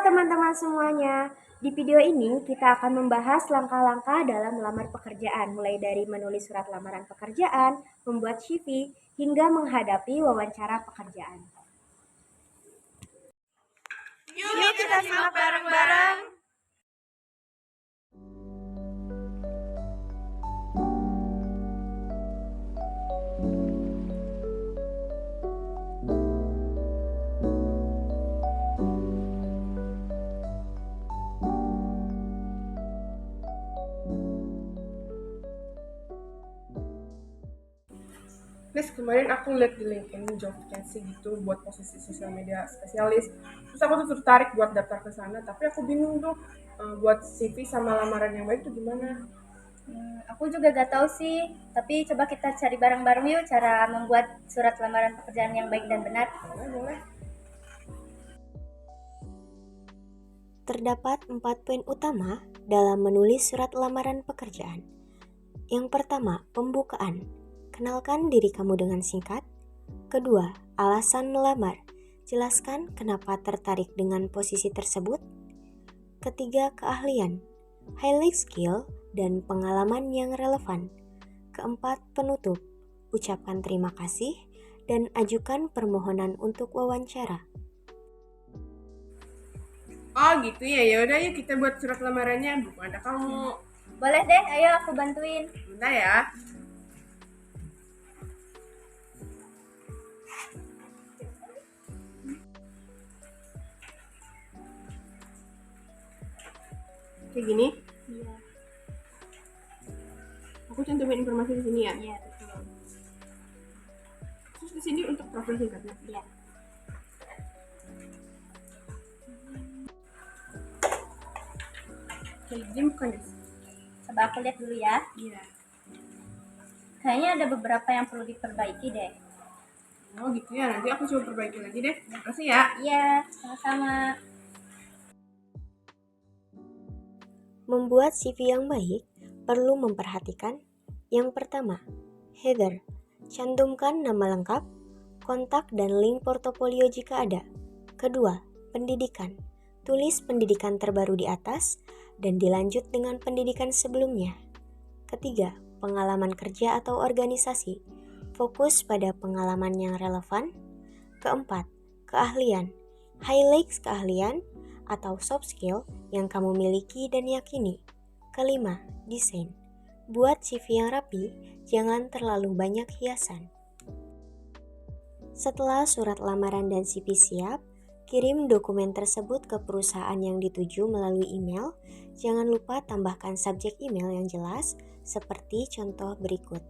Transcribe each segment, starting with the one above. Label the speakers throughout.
Speaker 1: teman-teman semuanya. Di video ini kita akan membahas langkah-langkah dalam melamar pekerjaan, mulai dari menulis surat lamaran pekerjaan, membuat CV, hingga menghadapi wawancara pekerjaan.
Speaker 2: Yuk kita simak bareng-bareng.
Speaker 3: Nes, kemarin aku lihat di LinkedIn job vacancy gitu buat posisi sosial media spesialis. Terus aku tuh tertarik buat daftar ke sana, tapi aku bingung tuh buat CV sama lamaran yang baik tuh gimana?
Speaker 1: Aku juga gak tahu sih, tapi coba kita cari bareng-bareng yuk cara membuat surat lamaran pekerjaan yang baik dan benar.
Speaker 3: Boleh.
Speaker 4: Terdapat 4 poin utama dalam menulis surat lamaran pekerjaan. Yang pertama, pembukaan. Kenalkan diri kamu dengan singkat. Kedua, alasan melamar. Jelaskan kenapa tertarik dengan posisi tersebut. Ketiga, keahlian. Highlight skill dan pengalaman yang relevan. Keempat, penutup. Ucapkan terima kasih dan ajukan permohonan untuk wawancara.
Speaker 3: Oh gitu ya, yaudah yuk kita buat surat lamarannya. Buku ada kamu.
Speaker 1: Boleh deh, ayo aku bantuin.
Speaker 3: Bentar ya. Kayak gini.
Speaker 1: Iya,
Speaker 3: Aku cantumin informasi di sini ya.
Speaker 1: iya betul.
Speaker 3: Terus di sini untuk profil singkatnya.
Speaker 1: Iya.
Speaker 3: Kayak gini bukan ya?
Speaker 1: Coba aku lihat dulu ya.
Speaker 3: Iya.
Speaker 1: Kayaknya ada beberapa yang perlu diperbaiki deh.
Speaker 3: Oh gitu ya, nanti aku coba perbaiki lagi deh. Makasih ya.
Speaker 1: Iya, sama-sama.
Speaker 4: Membuat CV yang baik perlu memperhatikan yang pertama, header. Cantumkan nama lengkap, kontak dan link portofolio jika ada. Kedua, pendidikan. Tulis pendidikan terbaru di atas dan dilanjut dengan pendidikan sebelumnya. Ketiga, pengalaman kerja atau organisasi. Fokus pada pengalaman yang relevan. Keempat, keahlian. Highlight keahlian atau soft skill yang kamu miliki dan yakini. Kelima, desain. Buat CV yang rapi, jangan terlalu banyak hiasan. Setelah surat lamaran dan CV siap, kirim dokumen tersebut ke perusahaan yang dituju melalui email. Jangan lupa tambahkan subjek email yang jelas, seperti contoh berikut.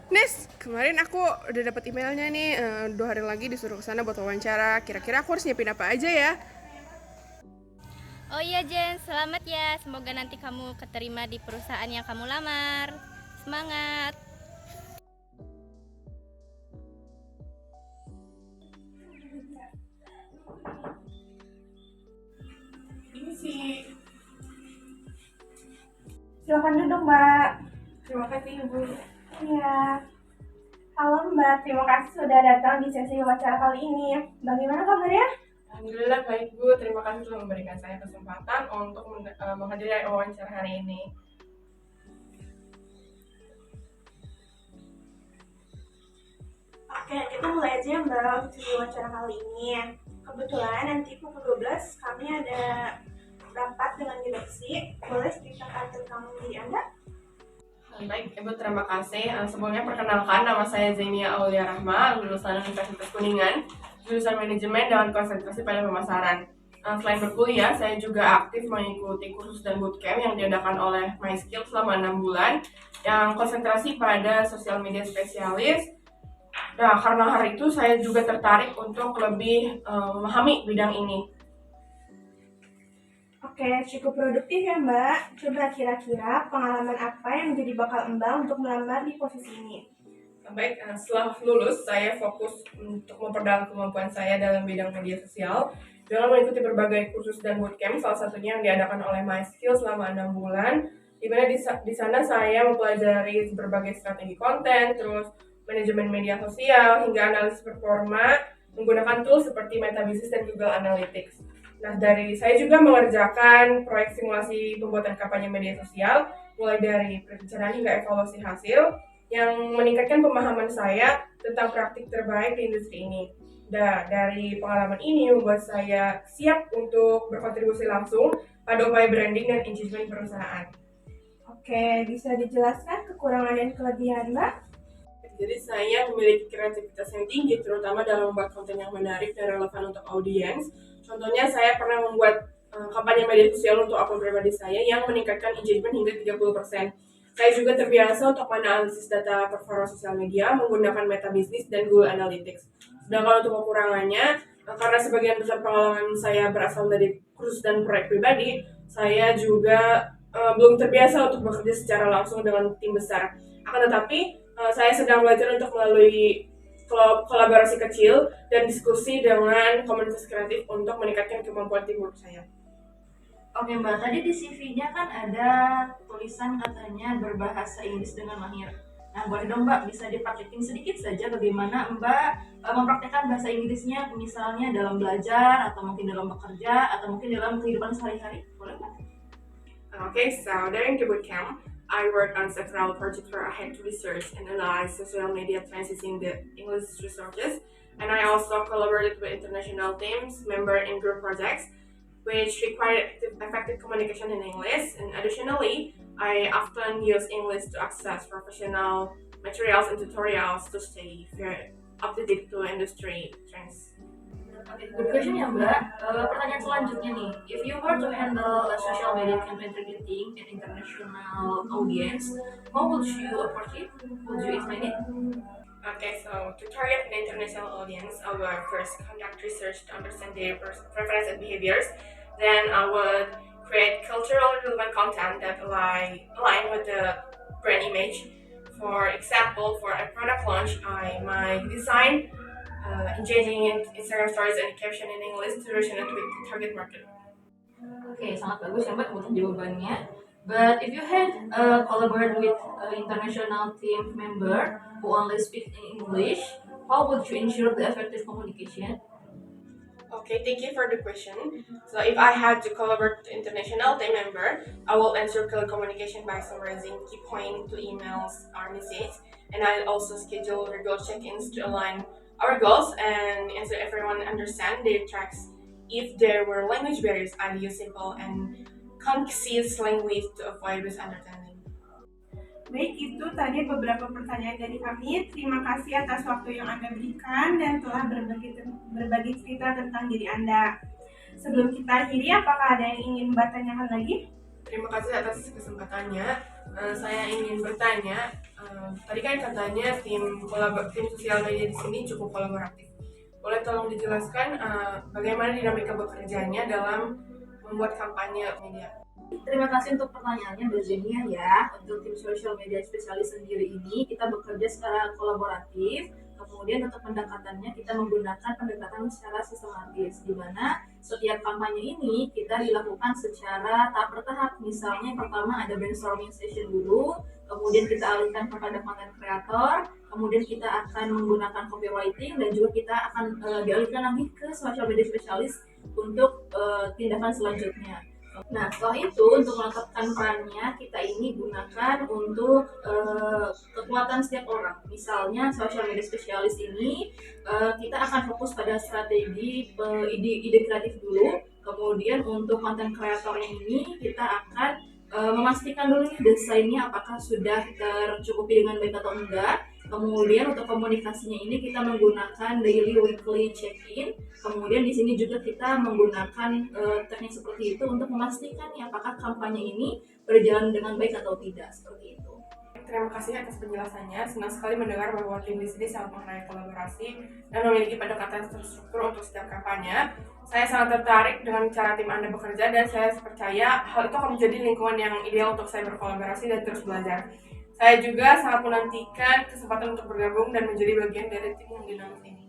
Speaker 3: Nes, kemarin aku udah dapat emailnya nih, 2 hari lagi disuruh ke sana buat wawancara. Kira-kira aku harus nyiapin apa aja ya?
Speaker 5: Oh iya Jen, selamat ya. Semoga nanti kamu keterima di perusahaan yang kamu lamar. Semangat.
Speaker 3: Ini sih.
Speaker 6: Silakan duduk, Mbak.
Speaker 3: Terima kasih Ibu.
Speaker 6: Iya. Halo, Mbak. Terima kasih sudah datang di sesi wawancara kali ini. Bagaimana kabarnya?
Speaker 3: Alhamdulillah baik Bu, terima kasih telah memberikan saya kesempatan untuk menghadiri wawancara hari ini.
Speaker 6: Oke, kita mulai aja ya, Mbak, untuk sesi wawancara kali ini. Kebetulan nanti pukul 12 kami ada rapat dengan direksi. Boleh ceritakan tentang diri Anda?
Speaker 3: Baik Ibu, terima kasih. Sebelumnya perkenalkan, nama saya Zainia Aulia Rahma, lulusan Universitas Kuningan, jurusan manajemen dengan konsentrasi pada pemasaran. Selain berkuliah, saya juga aktif mengikuti kursus dan bootcamp yang diadakan oleh MySkill selama 6 bulan, yang konsentrasi pada sosial media spesialis. Nah, karena hari itu saya juga tertarik untuk lebih memahami bidang ini.
Speaker 6: Oke, cukup produktif ya, Mbak. Coba kira-kira pengalaman apa yang menjadi bakal Mbak untuk melamar di posisi ini?
Speaker 3: Baik, setelah lulus, saya fokus untuk memperdalam kemampuan saya dalam bidang media sosial dengan mengikuti berbagai kursus dan bootcamp, salah satunya yang diadakan oleh MySkill selama 6 bulan, di mana di sana saya mempelajari berbagai strategi konten, terus manajemen media sosial, hingga analisis performa menggunakan tools seperti Meta Business dan Google Analytics. Nah, saya juga mengerjakan proyek simulasi pembuatan kampanye media sosial, mulai dari perencanaan hingga evaluasi hasil, yang meningkatkan pemahaman saya tentang praktik terbaik di industri ini. Dari pengalaman ini membuat saya siap untuk berkontribusi langsung pada upaya branding dan engagement perusahaan.
Speaker 6: Oke, bisa dijelaskan kekurangan dan kelebihan Mbak?
Speaker 3: Jadi saya memiliki kreativitas yang tinggi, terutama dalam membuat konten yang menarik dan relevan untuk audiens. Contohnya saya pernah membuat kampanye media sosial untuk akun pribadi saya yang meningkatkan engagement hingga 30%. Saya juga terbiasa untuk menganalisis data performa sosial media menggunakan Meta Business dan Google Analytics. Sedangkan untuk kekurangannya, karena sebagian besar pengalaman saya berasal dari kursus dan proyek pribadi, saya juga belum terbiasa untuk bekerja secara langsung dengan tim besar. Akan tetapi, saya sedang belajar untuk melalui kolaborasi kecil dan diskusi dengan komunitas kreatif untuk meningkatkan kemampuan teamwork saya.
Speaker 2: Oke Mbak, tadi di CV-nya kan ada tulisan katanya berbahasa Inggris dengan mahir. Nah, boleh dong Mbak, bisa dipraktekin sedikit saja bagaimana Mbak mempraktekkan bahasa Inggrisnya, misalnya dalam belajar, atau mungkin dalam bekerja, atau mungkin dalam kehidupan sehari-hari. Boleh Mbak?
Speaker 3: Okay, so during the bootcamp, I worked on several projects where I had to research and analyze social media trends using the English resources, and I also collaborated with international teams, member in group projects, which required effective communication in English. And additionally, I often use English to access professional materials and tutorials to stay very up to date to industry trends.
Speaker 2: Oke, good question ya Mbak. Pertanyaan selanjutnya nih, if you were to handle a social media campaign targeting an international audience, how would you approach it? Would you explain it?
Speaker 3: Okay, so to target an international audience, I will first conduct research to understand their preferences and behaviors. Then I would create culturally relevant content that align with the brand image. For example, for a product launch, I might design engaging in Instagram stories and caption in English to resonate with the target market.
Speaker 2: Oke, sangat bagus ya Mbak untuk jawabannya. But if you had collaborate with an international team member who only speaks in English, how would you ensure the effective communication?
Speaker 3: Okay, thank you for the question. So if I had to collaborate with an international team member, I will ensure clear communication by summarizing key points to emails or messages, and I also schedule regular check-ins to align our goals and ensure everyone understand their tracks. If there were language barriers, I'd use simple and concise language to avoid misunderstanding.
Speaker 6: Baik, itu tadi beberapa pertanyaan dari kami. Terima kasih atas waktu yang Anda berikan dan telah berbagi cerita tentang diri Anda. Sebelum kita akhiri, apakah ada yang ingin Mbak tanyakan lagi?
Speaker 3: Terima kasih atas kesempatannya. Saya ingin bertanya, tadi kan katanya tim sosial media di sini cukup kolaboratif. Boleh tolong dijelaskan bagaimana dinamika bekerjanya dalam membuat kampanye media?
Speaker 2: Terima kasih untuk pertanyaannya Mbak Zenia ya. Untuk tim social media spesialis sendiri ini kita bekerja secara kolaboratif. Kemudian untuk pendekatannya kita menggunakan pendekatan secara sistematis, di mana setiap kampanye ini kita dilakukan secara tahap bertahap. Misalnya yang pertama ada brainstorming session dulu, kemudian kita alihkan kepada content creator, kemudian kita akan menggunakan copywriting, dan juga kita akan dialihkan lagi ke social media spesialis untuk tindakan selanjutnya. Nah, setelah itu untuk melengkapkan perannya kita ini gunakan untuk kekuatan setiap orang. Misalnya social media spesialis ini kita akan fokus pada strategi ide kreatif dulu. Kemudian untuk konten kreatornya ini kita akan memastikan dulu desainnya apakah sudah tercukupi dengan baik atau enggak. Kemudian untuk komunikasinya ini kita menggunakan daily, weekly check-in. Kemudian di sini juga kita menggunakan teknik seperti itu untuk memastikan nih apakah kampanye ini berjalan dengan baik atau tidak, seperti itu.
Speaker 3: Terima kasih atas penjelasannya. Senang sekali mendengar bahwa tim di sini sangat mengenai kolaborasi dan memiliki pendekatan terstruktur untuk setiap kampanye. Saya sangat tertarik dengan cara tim Anda bekerja dan saya percaya hal itu akan menjadi lingkungan yang ideal untuk saya berkolaborasi dan terus belajar. Saya juga sangat menantikan kesempatan untuk bergabung dan menjadi bagian dari tim yang dinamis ini.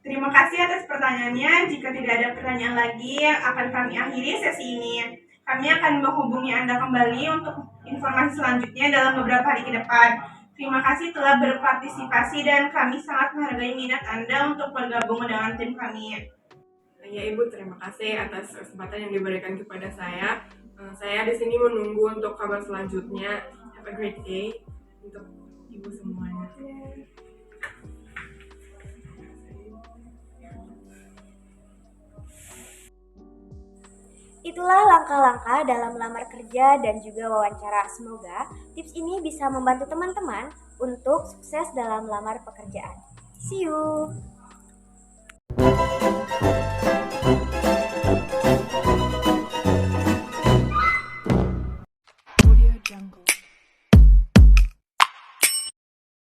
Speaker 6: Terima kasih atas pertanyaannya. Jika tidak ada pertanyaan lagi, akan kami akhiri sesi ini. Kami akan menghubungi Anda kembali untuk informasi selanjutnya dalam beberapa hari ke depan. Terima kasih telah berpartisipasi dan kami sangat menghargai minat Anda untuk bergabung dengan tim kami.
Speaker 3: Ya Ibu, terima kasih atas kesempatan yang diberikan kepada saya. Saya di sini menunggu untuk kabar selanjutnya. Have a great day untuk Ibu semuanya.
Speaker 1: Itulah langkah-langkah dalam melamar kerja dan juga wawancara. Semoga tips ini bisa membantu teman-teman untuk sukses dalam melamar pekerjaan. See you!